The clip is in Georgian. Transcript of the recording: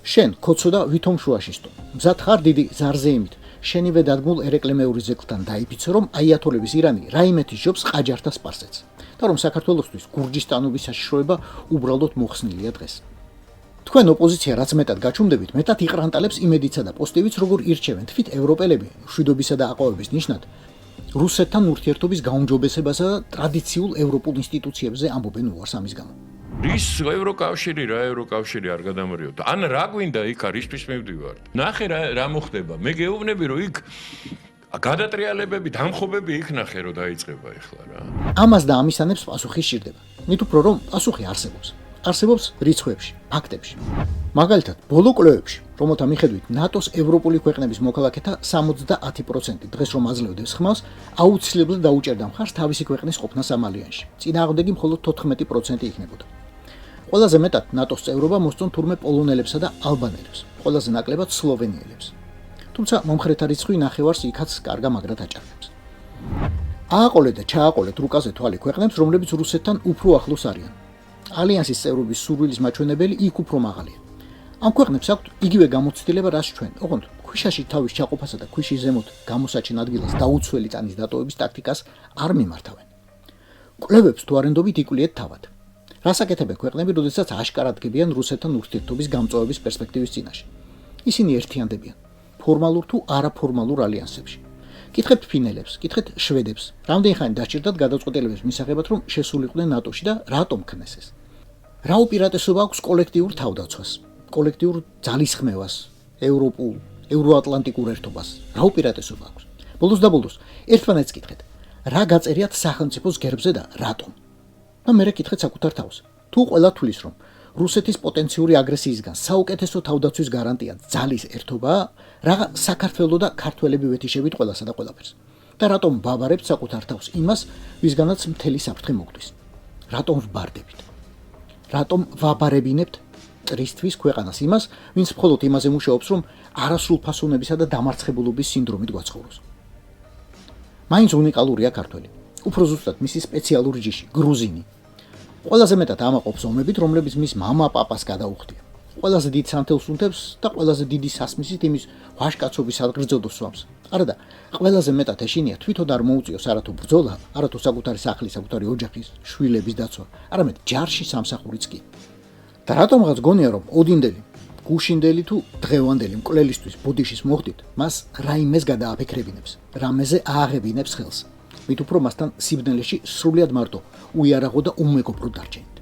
შენ ქოცო და ვითომ შუაშისტო. მზად ხარ დიდი ზარზეიმით. შენივე დადგმულ ერეკლემეური ზეკლთან დაიფიცო, რომ აიათოლების ირანი რაიმეთის ჯობს ყაჯართა სპარსეთს. და რომ საქართველოსთვის გურჯისტანობის საშიშროება უბრალოდ მოხსნილია დღეს. თქვენ ოპოზიცია რაც მეტად გაჩუმდებით, მეტად იყრანტალებს იმედიცა და პოსტივიც, როგორ ირჩევენ თვით ევროპელები მშვიდობისა და აყვავების ნიშნად რუსეთთან ურთიერთობის გაუმჯობესებასა და ტრადიციულ ევროპულ ინსტიტუციებზე ამბობენ უარს ამის გამო. რის ევროკავშირი არ გადამრიოთ. ან რა გვინდა იქ რისთვის მივდივართ. ნახე რა მოხდება. მე გეუბნები რომ იქ გადატრიალებები, დამხობები იქ ნახე რომ დაიწყება ეხლა რა. ამას და ამისანებს პასუხი სჭირდება. მით უფრო რომ პასუხი არსებობს. არსებობს რიცხვებში, ფაქტებში. მაგალითად, ბოლო კვლევებში, რომელთა მიხედვით ნატოს ევროპული ქვეყნების მოქალაქეთა 70% დღეს რომ აძლევდეს ხმას, აუცილებლად დაუჭერდა მხარს თავისი ქვეყნის ყოფნა სამ ალიანსში. წინააღმდეგი მხოლოდ 14% იქნებოდა. ყველაზე მეტად ნატოს წევრობა მოსწონ თურმე პოლონელებსა და ალბანელებს, ყველაზე ნაკლებად სლოვენიელებს. თუმცა მომხრეთა რიცხვი ნახევარს იქაც კარგა მაგრად აჭარბებს. ააყოლეთ და ჩააყოლეთ რუკაზე თვალი ქვეყნებს, რომლებიც რუსეთთან უფრო ახლოს არიან. ალიანსის წევრობის სურვილის მაჩვენებელი იქ უფრო მაღალია. ამ ქვეყნებს აქვთ იგივე გამოცდილება, რაც ჩვენ, ოღონდ ქვიშაში თავის ჩაყოფასა და ქვიშის ზემოთ გამოსაჩენ ადგილას დაუცველი ტანის დატოვების ტაქტიკას არ მიმართავენ. კვლევებს თუ არენდობით იკულიეთ თავად. რას აკეთებენ ქვეყნები, როდესაც აშკარად დგებიან რუსეთთან ურთიერთობის გამწვავების პერსპექტივის წინაშე? ისინი ერთიანდებიან ფორმალურ თუ არაფორმალურ ალიანსებში. კითხებთ ფინელებს, კითხეთ შვედებს, რამდენი ხანი დასჭირდათ გადაწყვეტილებების მისაღებად, რომ შესულიყვნენ ნატოში და რატომ ქნეს ეს? რა უპირატესობა აქვს კოლექტიურ თავდაცვას, კოლექტიურ ძალისხმევას, ევროატლანტიკურ ერთობას? რა უპირატესობა აქვს? ბოლოს და ბოლოს ერთმანეთს კითხეთ, რა გაწერიათ სახელმწიფოს გერბზე და რატომ? და მერე კითხეთ საკუთარ თავს. თუ ყველა თulis რომ რუსეთის პოტენციური აგრესიისგან საუკეთესო თავდაცვის გარანტია ძალის ერთობაა, რა საქართველო და ქართველები ვეთიშებით ყველასა და ყველაფერს. და რატომ ვაბარებთ საკუთარ თავს იმას, ვისგანაც მთელი საფრთხე მოგდის? რატომ ვბარდებით? რატომ ვაბარებინებთ მტრისთვის ქვეყანას იმას, ვინც მხოლოდ იმაზე მუშაობს, რომ არასრულფასოვნებისა და დამარცხებულობის სინდრომით გვაცხოვროს? მაინც უნიკალურია ქართველი. უფრო ზუსტად მისი სპეციალური ჯიში, გრუზინი. ყველაზე მეტად ამაყობს ომებით, რომლებიც მის მამა-პაპას გადაუხდია. ყველაზე დიდ სანთელს უნდებს და ყველაზე დიდი სასმისით იმის ვაჟკაცობის სადგრძელოს სვამს. არადა, ყველაზე მეტად ეშინია თვითონ არ მოუწიოს არათუ ბრძოლა, არათუ საკუთარი სახლის, საკუთარი ოჯახის, შვილების დაცვა, არამედ ჯარში სამსახურიც კი. და რატომღაც გონია, რომ ოდინდელი, გუშინდელი თუ დღევანდელი მკვლელისთვის ბუდიშის მოხდით, მას რაიმეს გადააფიქრებინებს, რამეზე ააღებინებს ხელს. მით უფრო მასთან სიბნელეში სრულიად მარტო უიარაღო და უმეგობროდ დარჩენით.